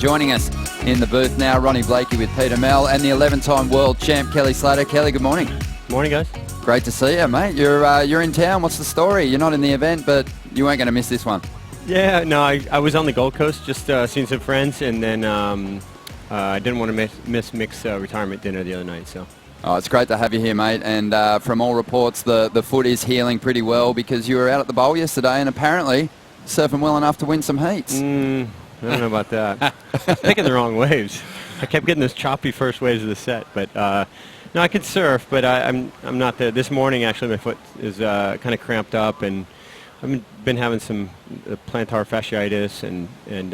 Joining us in the booth now, Ronnie Blakey with Peter Mel and the 11-time world champ, Kelly Slater. Kelly, good morning. Morning, guys. Great to see you, mate. You're in town. What's the story? You're not in the event, but you weren't going to miss this one. Yeah, no, I was on the Gold Coast just seeing some friends, and then I didn't want to miss Mick's retirement dinner the other night. So. Oh, it's great to have you here, mate. And from all reports, the foot is healing pretty well because you were out at the bowl yesterday and apparently surfing well enough to win some heats. I don't know about that. Picking the wrong waves. I kept getting those choppy first waves of the set, but no, I could surf, but I'm not there. This morning, actually, my foot is kind of cramped up, and I've been having some plantar fasciitis and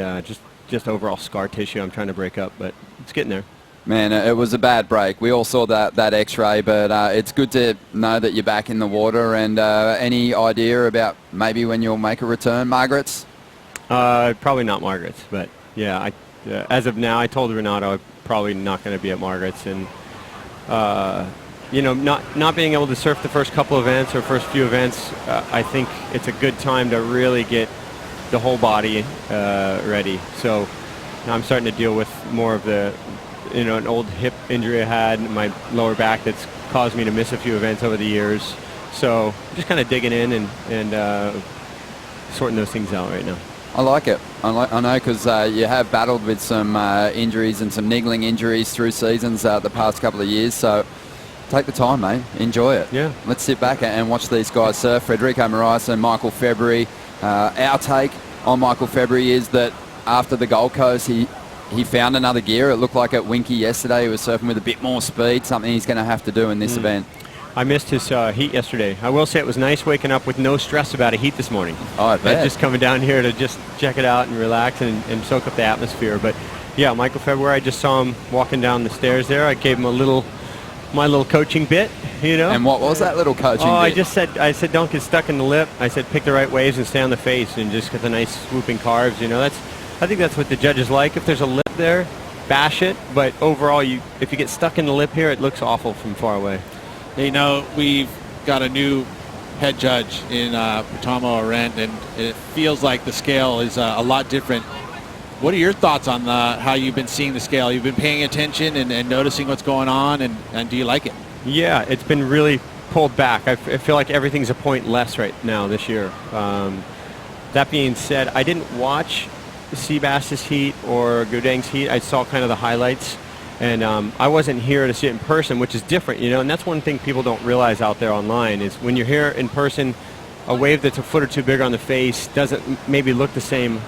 just overall scar tissue I'm trying to break up, but it's getting there. Man, it was a bad break. We all saw that X-ray, but it's good to know that you're back in the water. And any idea about maybe when you'll make a return, Margaret's? Probably not Margaret's, but yeah, as of now, I told Renato I'm probably not going to be at Margaret's, and not being able to surf the first couple events or first few events, I think it's a good time to really get the whole body ready. So now I'm starting to deal with more of the, an old hip injury I had in my lower back that's caused me to miss a few events over the years. So just kind of digging in and sorting those things out right now. I like it. I know because you have battled with some injuries and some niggling injuries through seasons the past couple of years. So take the time, mate. Enjoy it. Yeah. Let's sit back and watch these guys surf. Federico Moraes and Michael February. Our take on Michael February is that after the Gold Coast, he found another gear. It looked like at Winky yesterday he was surfing with a bit more speed, something he's going to have to do in this event. I missed his heat yesterday. I will say it was nice waking up with no stress about a heat this morning. Oh, I bet. Just coming down here to just check it out and relax and soak up the atmosphere. But yeah, Michael February, I just saw him walking down the stairs there. I gave him my little coaching bit, And what was that little coaching bit? I said don't get stuck in the lip. I said pick the right waves and stay on the face and just get the nice swooping carves. I think that's what the judges like. If there's a lip there, bash it. But overall, if you get stuck in the lip here, it looks awful from far away. We've got a new head judge in Pratamo Arendt, and it feels like the scale is a lot different. What are your thoughts on how you've been seeing the scale? You've been paying attention and noticing what's going on, and do you like it? Yeah, it's been really pulled back. I feel like everything's a point less right now this year. That being said, I didn't watch Seabass's heat or Godang's heat. I saw kind of the highlights. And I wasn't here to see it in person, which is different, and that's one thing people don't realize out there online is when you're here in person, a wave that's a foot or two bigger on the face doesn't maybe look the same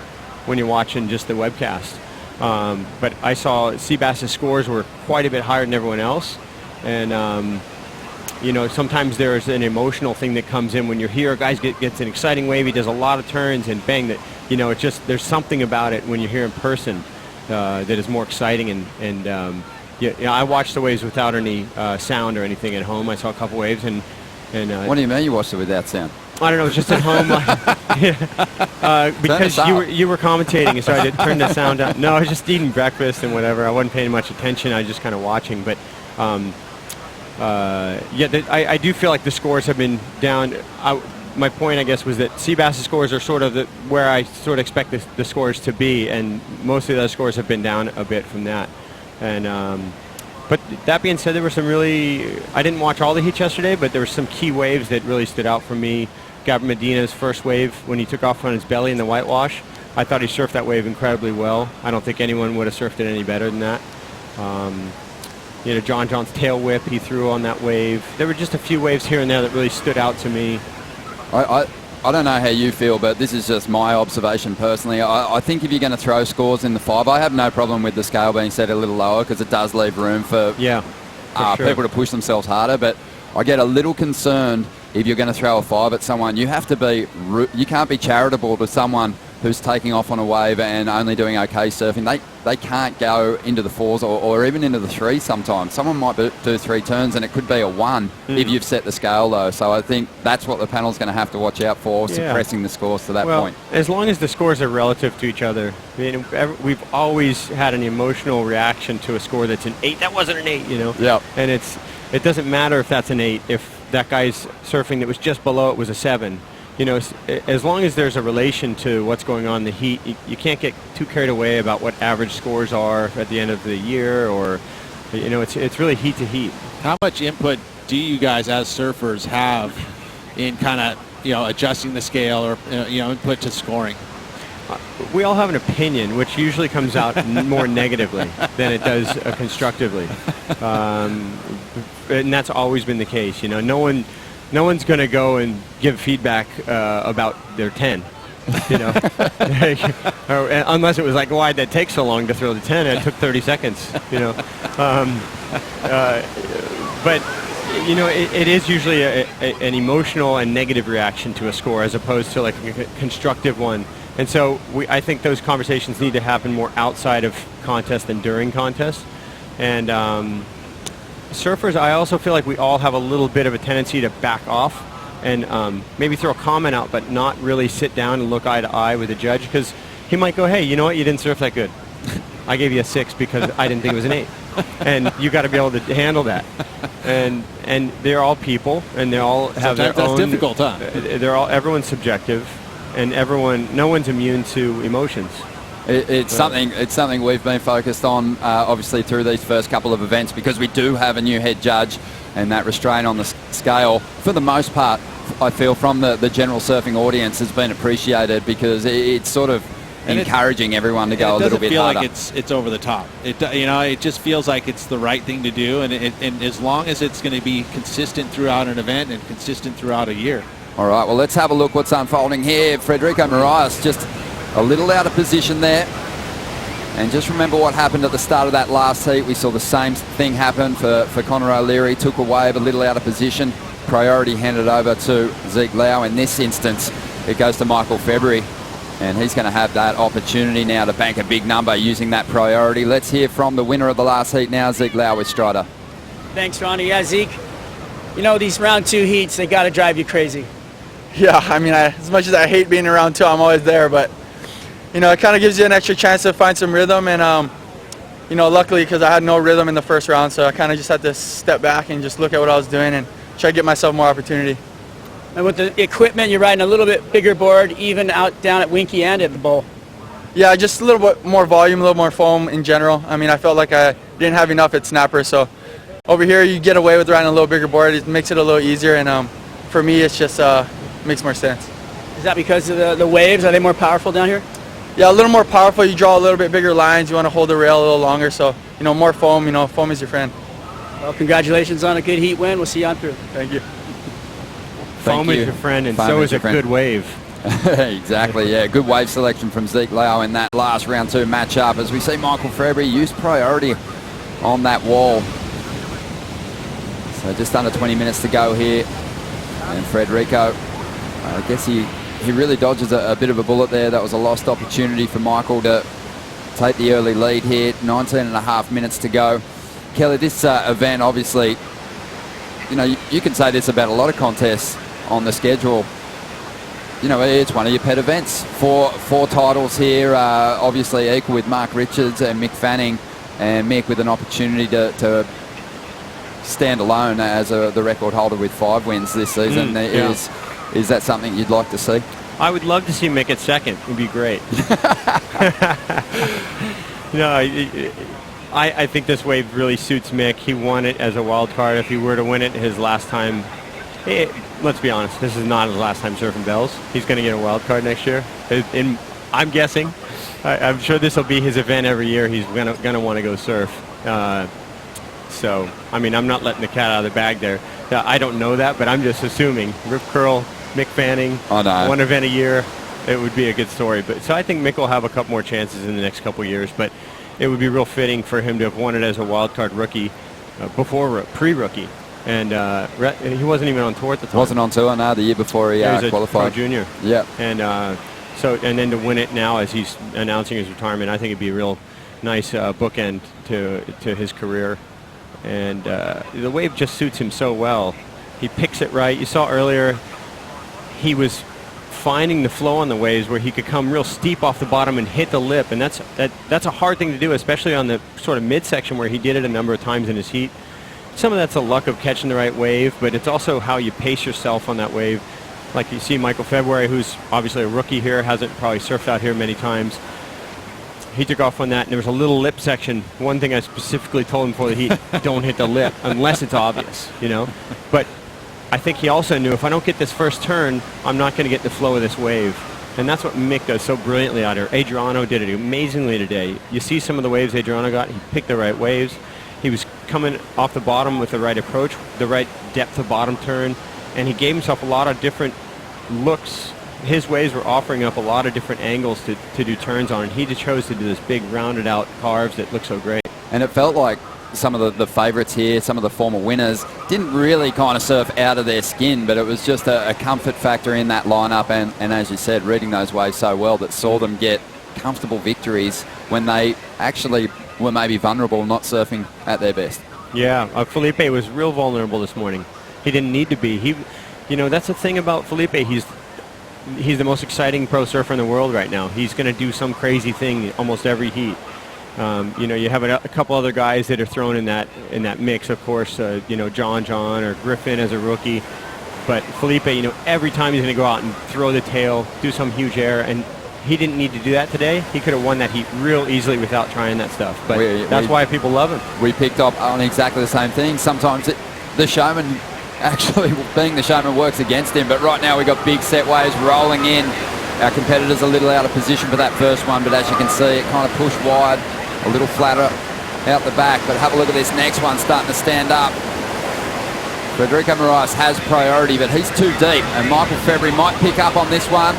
when you're watching just the webcast. But I saw Seabass's scores were quite a bit higher than everyone else. And, sometimes there's an emotional thing that comes in when you're here. A guy gets an exciting wave, he does a lot of turns, and bang, that, it's just, there's something about it when you're here in person. That is more exciting, and I watched the waves without any sound or anything at home. I saw a couple waves, and what do you mean you watched it without sound? I don't know, it was just at home. Because you were commentating, so I did turn the sound down. No, I was just eating breakfast and whatever. I wasn't paying much attention. I was just kind of watching. But I do feel like the scores have been down. My point, I guess, was that Seabass's scores are sort of where I sort of expect the scores to be, and most of the other scores have been down a bit from that. And but that being said, there were some I didn't watch all the heats yesterday, but there were some key waves that really stood out for me. Gabriel Medina's first wave when he took off on his belly in the whitewash, I thought he surfed that wave incredibly well. I don't think anyone would have surfed it any better than that. John John's tail whip he threw on that wave. There were just a few waves here and there that really stood out to me. I don't know how you feel, but this is just my observation personally. I think if you're going to throw scores in the 5, I have no problem with the scale being set a little lower because it does leave room for people to push themselves harder. But I get a little concerned if you're going to throw a 5 at someone. You can't be charitable to someone who's taking off on a wave and only doing okay surfing. They can't go into the 4s or even into the 3s sometimes. Someone might do 3 turns and it could be a 1 if you've set the scale low. So I think that's what the panel's going to have to watch out for, suppressing the scores to that point. As long as the scores are relative to each other. We've always had an emotional reaction to a score that's an 8. That wasn't an 8, Yep. And it doesn't matter if that's an 8. If that guy's surfing that was just below it was a 7. you know, as long as there's a relation to what's going on in the heat, you can't get too carried away about what average scores are at the end of the year, or, you know, it's really heat to heat. How much input do you guys as surfers have in kind of, you know, adjusting the scale or, you know, input to scoring? We all have an opinion, which usually comes out more negatively than it does constructively, and that's always been the case. You know, no one's going to go and give feedback about their 10. You know, unless it was like, why'd that take so long to throw the 10? It took 30 seconds. You know, but you know, it is usually an emotional and negative reaction to a score as opposed to like a constructive one. And so I think those conversations need to happen more outside of contest than during contest. And surfers, I also feel like we all have a little bit of a tendency to back off and maybe throw a comment out, but not really sit down and look eye to eye with the judge, because he might go, hey, you know what, you didn't surf that good. I gave you a 6 because I didn't think it was an 8. And you got to be able to handle that. And they're all people, and they all have Sometimes their own. that's difficult, huh? Everyone's subjective, and no one's immune to emotions. It's something we've been focused on, obviously, through these first couple of events, because we do have a new head judge, and that restraint on the scale, for the most part, I feel, from the general surfing audience has been appreciated, because it's sort of encouraging everyone to go a little bit harder. It doesn't feel like it's over the top. It just feels like it's the right thing to do, and as long as it's going to be consistent throughout an event and consistent throughout a year. All right, well, let's have a look what's unfolding here. Federico Moraes just a little out of position there. And just remember what happened at the start of that last heat. We saw the same thing happen for Conor O'Leary. Took a wave, a little out of position. Priority handed over to Zeke Lau. In this instance, it goes to Michael February. And he's going to have that opportunity now to bank a big number using that priority. Let's hear from the winner of the last heat now, Zeke Lau with Strider. Thanks, Ronnie. Yeah, Zeke, you know, these round 2 heats, they got to drive you crazy. Yeah, I mean, as much as I hate being in round 2, I'm always there, but, you know, it kind of gives you an extra chance to find some rhythm, and, you know, luckily, because I had no rhythm in the first round, so I kind of just had to step back and just look at what I was doing and try to get myself more opportunity. And with the equipment, you're riding a little bit bigger board, even out down at Winky and at the bowl. Yeah, just a little bit more volume, a little more foam in general. I mean, I felt like I didn't have enough at Snapper, so over here you get away with riding a little bigger board. It makes it a little easier, and for me, it's just makes more sense. Is that because of the waves? Are they more powerful down here? Yeah, a little more powerful. You draw a little bit bigger lines. You want to hold the rail a little longer, so, you know, more foam. You know, foam is your friend. Well, congratulations on a good heat win. We'll see you on through. Thank you. Foam is your friend, and so is a good wave. Exactly, yeah. Good wave selection from Zeke Lau in that last round 2 matchup, as we see Michael February use priority on that wall. So just under 20 minutes to go here. And Federico, I guess he really dodges a bit of a bullet there. That was a lost opportunity for Michael to take the early lead here. 19 and a half minutes to go. Kelly, this event, obviously, you know, you can say this about a lot of contests on the schedule. You know, it's one of your pet events. Four titles here, obviously equal with Mark Richards and Mick Fanning, and Mick with an opportunity to stand alone as the record holder with 5 wins this season. Is that something you'd like to see? I would love to see Mick at second. It would be great. No, I think this wave really suits Mick. He won it as a wild card. If he were to win it his last time, let's be honest, this is not his last time surfing bells. He's going to get a wild card next year. I'm guessing. I'm sure this will be his event every year. He's going to want to go surf. So, I mean, I'm not letting the cat out of the bag there. I don't know that, but I'm just assuming. Rip Curl, Mick Fanning, one event a year, it would be a good story. But so I think Mick will have a couple more chances in the next couple of years, but it would be real fitting for him to have won it as a wild card rookie before pre-rookie. And he wasn't even on tour at the time. Wasn't on tour, no, the year before he was qualified. A pro junior. Yeah. And and then to win it now as he's announcing his retirement, I think it'd be a real nice bookend to his career. And the wave just suits him so well. He picks it right. You saw earlier he was finding the flow on the waves where he could come real steep off the bottom and hit the lip, and that's a hard thing to do, especially on the sort of midsection where he did it a number of times in his heat. Some of that's the luck of catching the right wave, but it's also how you pace yourself on that wave. Like you see Michael February, who's obviously a rookie here, hasn't probably surfed out here many times. He took off on that, and there was a little lip section. One thing I specifically told him before the heat, don't hit the lip unless it's obvious, you know. But I think he also knew if I don't get this first turn, I'm not going to get the flow of this wave. And that's what Mick does so brilliantly out here. Adriano did it amazingly today. You see some of the waves Adriano got. He picked the right waves. He was coming off the bottom with the right approach, the right depth of bottom turn, and he gave himself a lot of different looks. His waves were offering up a lot of different angles to do turns on, and he just chose to do this big rounded out carves that look so great. And it felt like some of the favourites here, some of the former winners, didn't really kind of surf out of their skin, but it was just a comfort factor in that lineup, and as you said, reading those waves so well that saw them get comfortable victories when they actually were maybe vulnerable, not surfing at their best. Yeah, Felipe was real vulnerable this morning. He didn't need to be. You know, that's the thing about Felipe. He's the most exciting pro surfer in the world right now. He's going to do some crazy thing almost every heat. You know, you have a couple other guys that are thrown in that mix, of course. You know, John or Griffin as a rookie. But Felipe, you know, every time he's going to go out and throw the tail, do some huge air, and he didn't need to do that today. He could have won that heat real easily without trying that stuff. But that's why people love him. We picked up on exactly the same thing. Sometimes the showman, actually being the showman, works against him. But right now we've got big set waves rolling in. Our competitor's a little out of position for that first one, but as you can see, it kind of pushed wide, a little flatter out the back. But have a look at this next one starting to stand up. Federico Moraes has priority, but he's too deep, and Michael February might pick up on this one.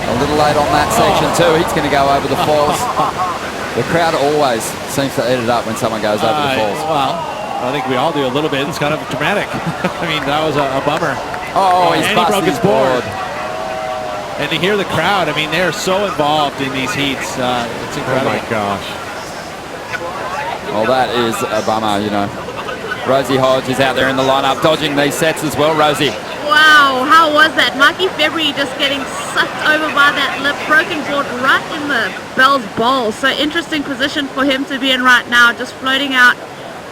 A little late on that section too. He's going to go over the falls. The crowd always seems to eat it up when someone goes over the falls. Well, I think we all do a little bit. It's kind of dramatic. I mean, that was a bummer. Oh, he's and he broke his board. And to hear the crowd, I mean, they're so involved in these heats. It's incredible. Oh my gosh. Well, that is a bummer, you know. Rosie Hodge is out there in the lineup, dodging these sets as well. Rosie. Wow, how was that? Mikey February just getting sucked over by that lip, broken board right in the Bell's bowl. So interesting position for him to be in right now, just floating out,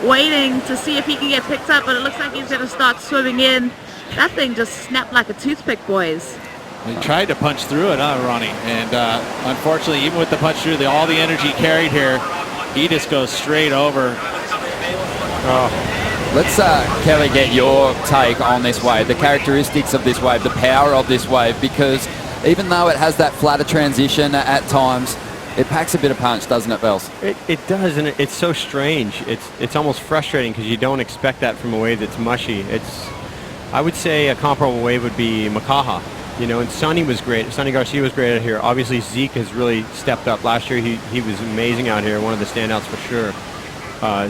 waiting to see if he can get picked up, but it looks like he's going to start swimming in. That thing just snapped like a toothpick, boys. He tried to punch through it, Ronnie? And unfortunately, even with the punch through, all the energy carried here, he just goes straight over. Oh. Let's, Kelly, get your take on this wave, the characteristics of this wave, the power of this wave, because even though it has that flatter transition at times, it packs a bit of punch, doesn't it, Bells? It does, and it's so strange. It's almost frustrating because you don't expect that from a wave that's mushy. I would say a comparable wave would be Makaha. You know, and Sonny was great. Sonny Garcia was great out here. Obviously, Zeke has really stepped up. Last year, he was amazing out here, one of the standouts for sure.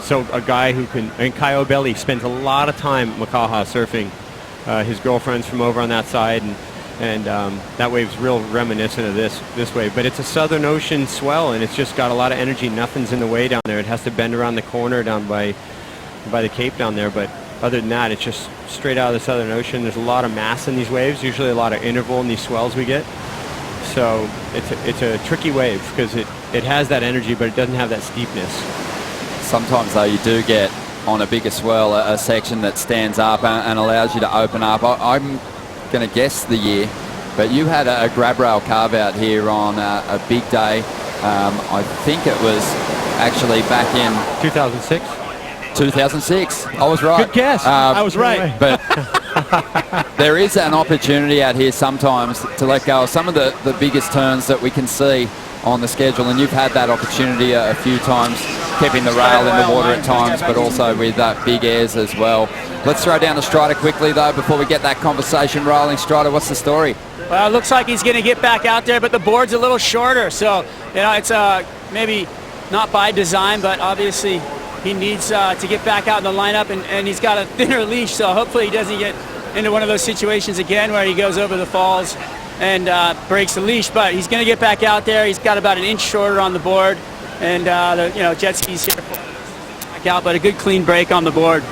So a guy who can, and Kyle Belly spent a lot of time Makaha surfing. His girlfriend's from over on that side, and that wave's real reminiscent of this wave. But it's a Southern Ocean swell, and it's just got a lot of energy. Nothing's in the way down there. It has to bend around the corner down by the Cape down there. But other than that, it's just straight out of the Southern Ocean. There's a lot of mass in these waves, usually a lot of interval in these swells we get. So it's a tricky wave because it has that energy, but it doesn't have that steepness. Sometimes, though, you do get on a bigger swell a section that stands up and allows you to open up. I'm going to guess the year, but you had a grab rail carve out here on a big day. I think it was actually back in 2006. 2006. I was right. Good guess. I was right. But there is an opportunity out here sometimes to let go of some of the biggest turns that we can see on the schedule, and you've had that opportunity a few times, keeping the rail in the water at times, but also with big airs as well. Let's throw down to Strider quickly, though, before we get that conversation rolling. Strider, what's the story? Well, it looks like he's going to get back out there, but the board's a little shorter, so you know it's maybe not by design, but obviously he needs to get back out in the lineup, and he's got a thinner leash, so hopefully he doesn't get into one of those situations again where he goes over the falls and breaks the leash. But he's going to get back out there. He's got about an inch shorter on the board, and the jet skis here back out, but a good clean break on the board.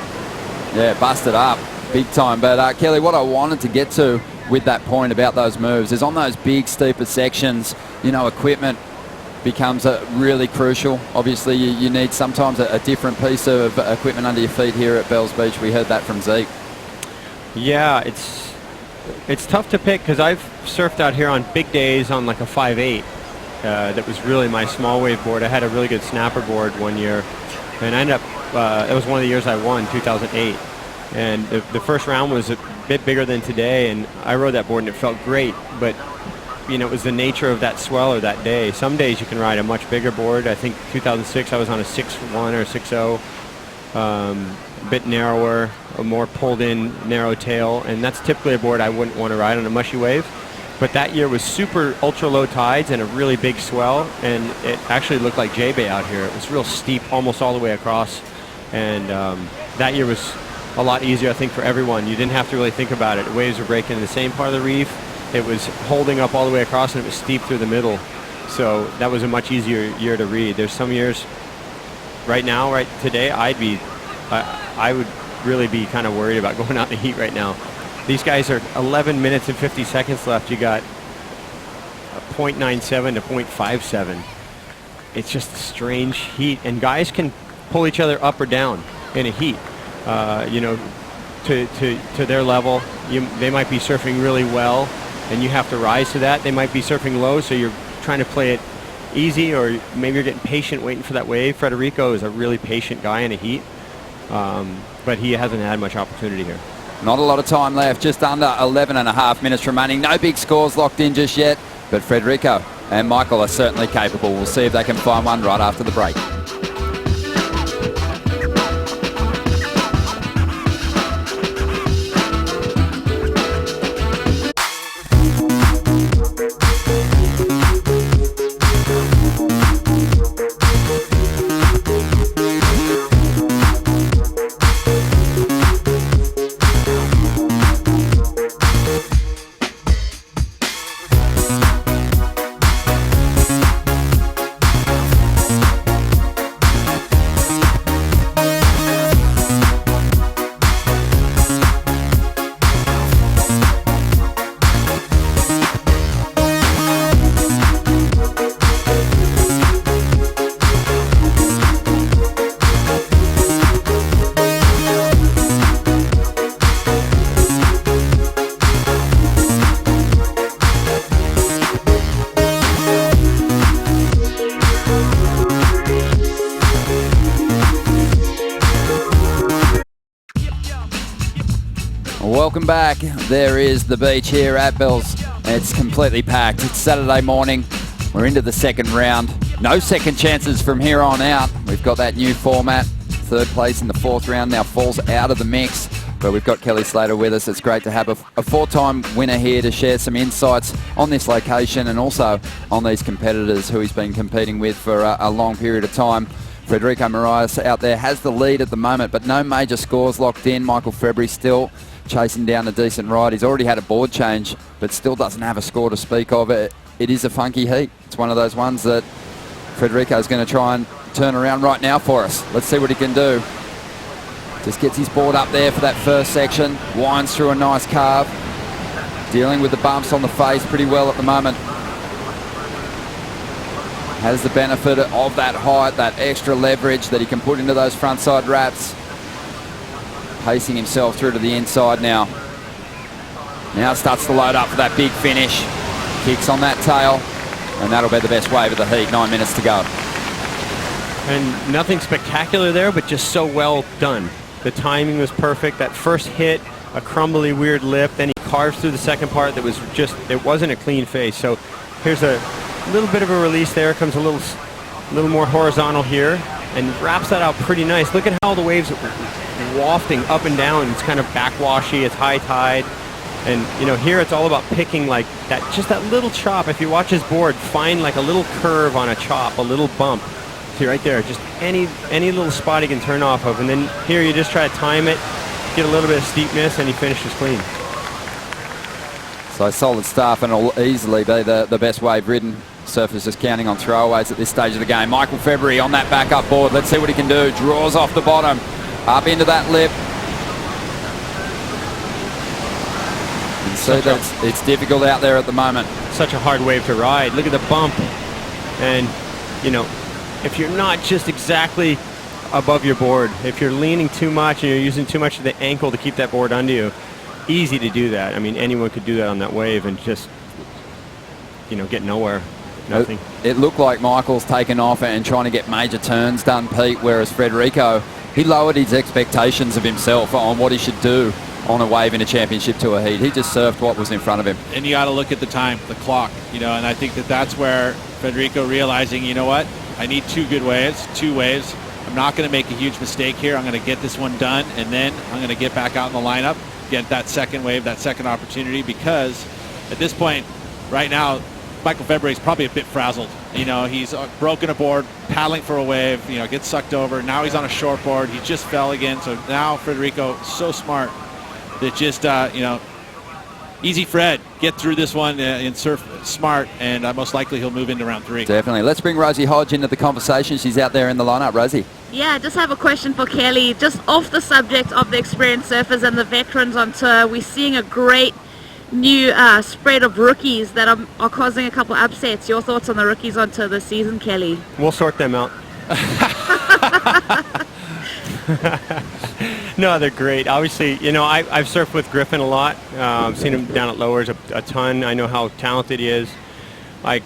Yeah, busted up big time. But Kelly, what I wanted to get to with that point about those moves is on those big steeper sections, you know, equipment becomes really crucial. Obviously, you need sometimes a different piece of equipment under your feet here at Bells Beach. We heard that from Zeke. Yeah, it's tough to pick because I've surfed out here on big days on like a 5.8. That was really my small wave board. I had a really good snapper board one year, and I ended up, it was one of the years I won, 2008. And the first round was a bit bigger than today, and I rode that board and it felt great, but you know, it was the nature of that swell or that day. Some days you can ride a much bigger board. I think 2006 I was on a 6.1 or 6.0, a bit narrower, a more pulled in narrow tail, and that's typically a board I wouldn't want to ride on a mushy wave. But that year was super ultra low tides and a really big swell, and it actually looked like J-Bay out here. It was real steep almost all the way across, and that year was a lot easier, I think, for everyone. You didn't have to really think about it. The waves were breaking in the same part of the reef. It was holding up all the way across, and it was steep through the middle. So that was a much easier year to read. There's some years right now, right today, I would really be kind of worried about going out in the heat right now. These guys are 11 minutes and 50 seconds left. You got a 0.97 to 0.57. It's just a strange heat, and guys can pull each other up or down in a heat. You know, to their level. They might be surfing really well, and you have to rise to that. They might be surfing low, so you're trying to play it easy, or maybe you're getting patient waiting for that wave. Federico is a really patient guy in a heat, but he hasn't had much opportunity here. Not a lot of time left, just under 11.5 minutes remaining. No big scores locked in just yet, but Federico and Michael are certainly capable. We'll see if they can find one right after the break. Welcome back. There is the beach here at Bells. It's completely packed. It's Saturday morning. We're into the second round. No second chances from here on out. We've got that new format. Third place in the fourth round now falls out of the mix. But we've got Kelly Slater with us. It's great to have a four-time winner here to share some insights on this location and also on these competitors who he's been competing with for a long period of time. Federico Moraes out there has the lead at the moment, but no major scores locked in. Michael February still chasing down a decent ride. He's already had a board change, but still doesn't have a score to speak of. It is a funky heat. It's one of those ones that Federico's going to try and turn around right now for us. Let's see what he can do. Just gets his board up there for that first section. Winds through a nice carve. Dealing with the bumps on the face pretty well at the moment. Has the benefit of that height, that extra leverage that he can put into those frontside wraps. Pacing himself through to the inside now. Now starts to load up for that big finish. Kicks on that tail, and that'll be the best wave of the heat. 9 minutes to go. And nothing spectacular there, but just so well done. The timing was perfect. That first hit, a crumbly, weird lip. Then he carves through the second part that was just, it wasn't a clean face. So here's a little bit of a release there. Comes a little more horizontal here and wraps that out pretty nice. Look at how the waves wafting up and down. It's kind of backwashy. It's high tide. And, you know, here it's all about picking like that, just that little chop. If you watch his board, find like a little curve on a chop, a little bump. See right there, just any little spot he can turn off of. And then here you just try to time it, get a little bit of steepness, and he finishes clean. So solid stuff, and it'll easily be the best wave ridden. Surfers just counting on throwaways at this stage of the game. Michael February on that backup board. Let's see what he can do. Draws off the bottom, up into that lip. You see that it's difficult out there at the moment. Such a hard wave to ride. Look at the bump. And, you know, if you're not just exactly above your board, if you're leaning too much and you're using too much of the ankle to keep that board under you, easy to do that. I mean, anyone could do that on that wave and just, get nowhere. Nothing. It looked like Michael's taken off and trying to get major turns done, Pete, whereas Federico, he lowered his expectations of himself on what he should do on a wave in a championship tour heat. He just surfed what was in front of him. And you got to look at the time, the clock, and I think that's where Federico realizing, you know what, I need two waves. I'm not going to make a huge mistake here. I'm going to get this one done, and then I'm going to get back out in the lineup, get that second wave, that second opportunity, because at this point, right now, Michael February's probably a bit frazzled. He's broken a board, paddling for a wave, gets sucked over. Now he's on a short board. He just fell again. So now Federico, so smart that just, easy Fred, get through this one and surf smart, and most likely he'll move into round 3. Definitely. Let's bring Rosie Hodge into the conversation. She's out there in the lineup. Rosie. Yeah, I just have a question for Kelly. Just off the subject of the experienced surfers and the veterans on tour, we're seeing a great new spread of rookies that are causing a couple upsets. Your thoughts on the rookies on tour this season, Kelly? We'll sort them out. No, they're great. Obviously, I've surfed with Griffin a lot. I've seen him down at Lowers a ton. I know how talented he is. I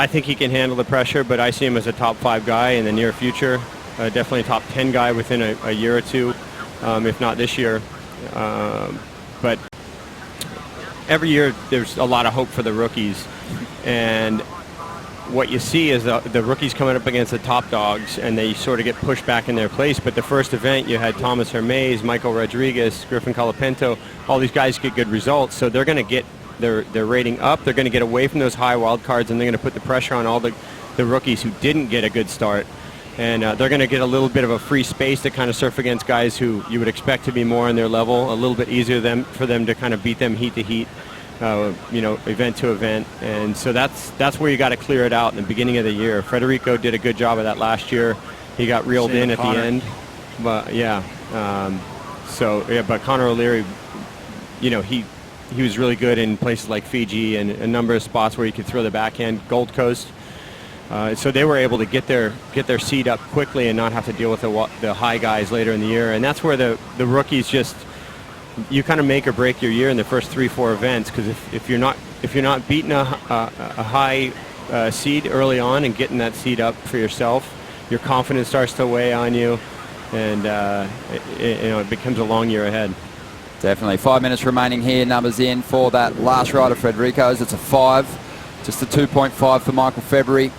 think he can handle the pressure, but I see him as a top 5 guy in the near future. Definitely a top 10 guy within a year or two, if not this year. But every year there's a lot of hope for the rookies, and what you see is the rookies coming up against the top dogs, and they sort of get pushed back in their place. But the first event, you had Thomas Hermes, Michael Rodriguez, Griffin Colapinto, all these guys get good results, so they're going to get their rating up. They're going to get away from those high wild cards, and they're going to put the pressure on all the rookies who didn't get a good start. And they're going to get a little bit of a free space to kind of surf against guys who you would expect to be more on their level, a little bit easier for them to kind of beat them heat to heat, event to event. And so that's where you got to clear it out in the beginning of the year. Federico did a good job of that last year. He got reeled in at the end. But, yeah. But Connor O'Leary, he was really good in places like Fiji and a number of spots where he could throw the backhand. Gold Coast. So they were able to get their seed up quickly and not have to deal with the high guys later in the year. And that's where the rookies just, you kind of make or break your year in the first 3-4 events, because if you're not beating a high seed early on and getting that seed up for yourself, your confidence starts to weigh on you, and it becomes a long year ahead. Definitely. 5 minutes remaining here. Numbers in for that last ride of Federico's. It's a 5, just a 2.5 for Michael February.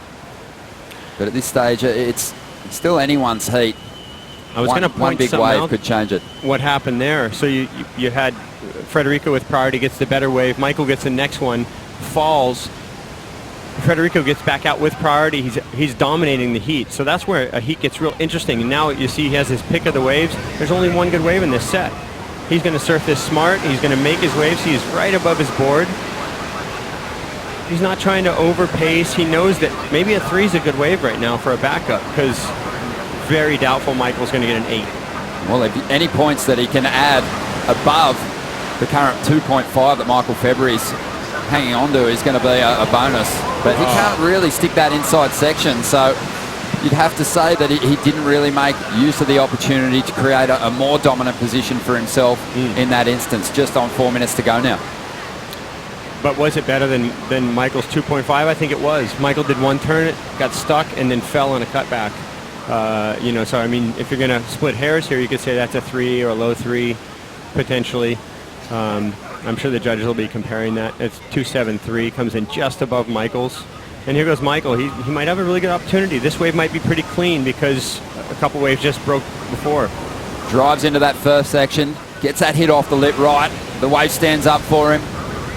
But at this stage, it's still anyone's heat. I was going to point one big something wave out, could change it. What happened there? So you had Federico with priority, gets the better wave. Michael gets the next one, falls. Federico gets back out with priority. He's dominating the heat. So that's where a heat gets real interesting. And now you see he has his pick of the waves. There's only one good wave in this set. He's going to surf this smart. He's going to make his waves. He's right above his board. He's not trying to overpace. He knows that maybe a 3 is a good wave right now for a backup, because very doubtful Michael's going to get an 8. Well, if any points that he can add above the current 2.5 that Michael February's hanging on to is going to be a bonus. But he can't really stick that inside section, so you'd have to say that he didn't really make use of the opportunity to create a more dominant position for himself in that instance, just on 4 minutes to go now. But was it better than Michael's 2.5? I think it was. Michael did one turn, got stuck, and then fell on a cutback. So I mean, if you're going to split hairs here, you could say that's a 3 or a low 3, potentially. I'm sure the judges will be comparing that. It's 2.73, comes in just above Michael's. And here goes Michael. He might have a really good opportunity. This wave might be pretty clean because a couple waves just broke before. Drives into that first section, gets that hit off the lip right. The wave stands up for him.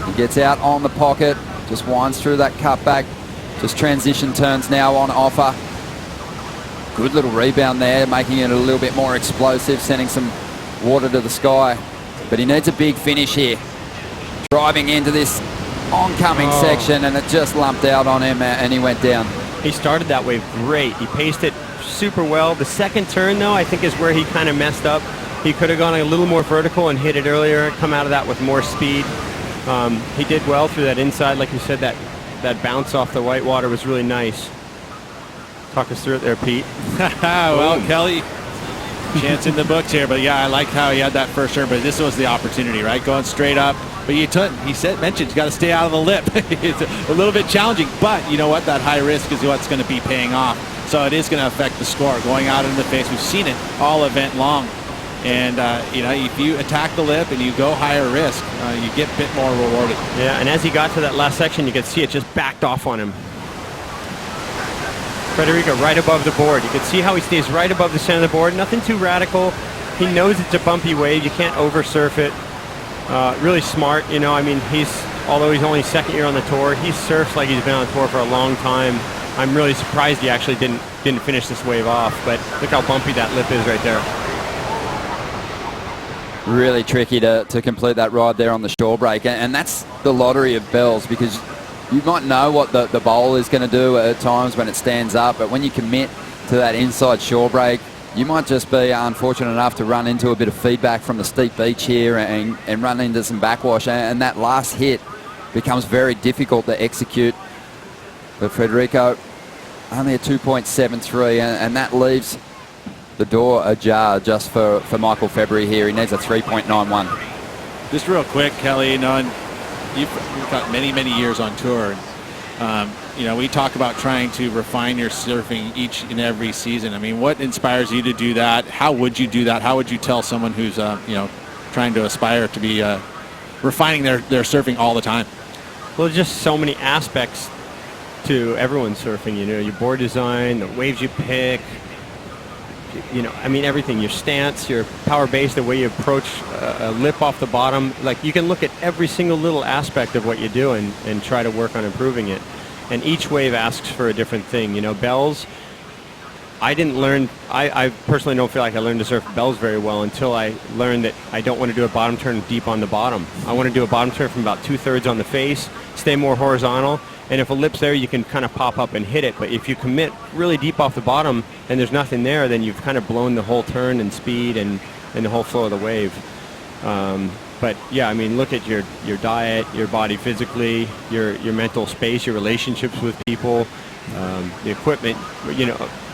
He gets out on the pocket, just winds through that cutback. Just transition turns now on offer. Good little rebound there, making it a little bit more explosive, sending some water to the sky. But he needs a big finish here. Driving into this oncoming section, and it just lumped out on him, and he went down. He started that wave great. He paced it super well. The second turn, though, I think is where he kind of messed up. He could have gone a little more vertical and hit it earlier, come out of that with more speed. He did well through that inside. Like you said, that bounce off the white water was really nice. Talk us through it there, Pete. Well, Kelly, Chance in the books here, but yeah, I like how he had that first turn, but this was the opportunity, right? Going straight up. But he mentioned you got to stay out of the lip. It's a little bit challenging, but you know what? That high risk is what's going to be paying off. So it is going to affect the score. Going out in the face, we've seen it all event long. And, if you attack the lip and you go higher risk, you get a bit more rewarded. Yeah, and as he got to that last section, you could see it just backed off on him. Federico right above the board. You can see how he stays right above the center of the board. Nothing too radical. He knows it's a bumpy wave. You can't oversurf it. Really smart, although he's only second year on the tour, he surfs like he's been on the tour for a long time. I'm really surprised he actually didn't finish this wave off, but look how bumpy that lip is right there. Really tricky to complete that ride there on the shore break, and that's the lottery of bells, because you might know what the bowl is going to do at times when it stands up, but when you commit to that inside shore break, you might just be unfortunate enough to run into a bit of feedback from the steep beach here and run into some backwash, and that last hit becomes very difficult to execute. But Federico, only a 2.73, and that leaves the door ajar just for Michael February here. He needs a 3.91. Just real quick, Kelly, and you've got many, many years on tour. We talk about trying to refine your surfing each and every season. I mean, what inspires you to do that? How would you do that? How would you tell someone who's, trying to aspire to be refining their surfing all the time? Well, there's just so many aspects to everyone's surfing, your board design, the waves you pick, everything, your stance, your power base, the way you approach a lip off the bottom. Like, you can look at every single little aspect of what you do and try to work on improving it. And each wave asks for a different thing. Bells, I personally don't feel like I learned to surf bells very well until I learned that I don't want to do a bottom turn deep on the bottom. I want to do a bottom turn from about 2/3 on the face, stay more horizontal, and if a lip's there, you can kind of pop up and hit it. But if you commit really deep off the bottom and there's nothing there, then you've kind of blown the whole turn and speed and the whole flow of the wave. But yeah, look at your diet, your body physically, your mental space, your relationships with people, the equipment.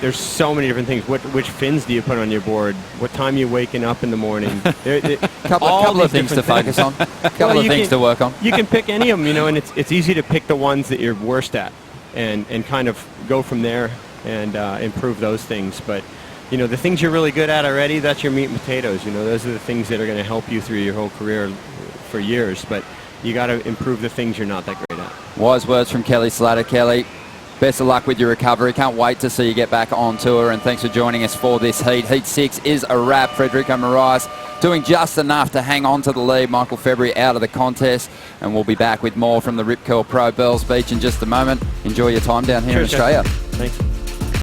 There's so many different things. Which fins do you put on your board? What time are you waking up in the morning? Couple of things to focus on. Couple of things to work on. You can pick any of them, and it's easy to pick the ones that you're worst at and kind of go from there and improve those things. But the things you're really good at already, that's your meat and potatoes. Those are the things that are going to help you through your whole career for years. But you got to improve the things you're not that great at. Wise words from Kelly Slater. Kelly, best of luck with your recovery. Can't wait to see you get back on tour, and thanks for joining us for this heat. Heat 6 is a wrap. Federico Moraes doing just enough to hang on to the lead. Michael February out of the contest, and we'll be back with more from the Rip Curl Pro Bells Beach in just a moment. Enjoy your time down here in Australia. Thanks.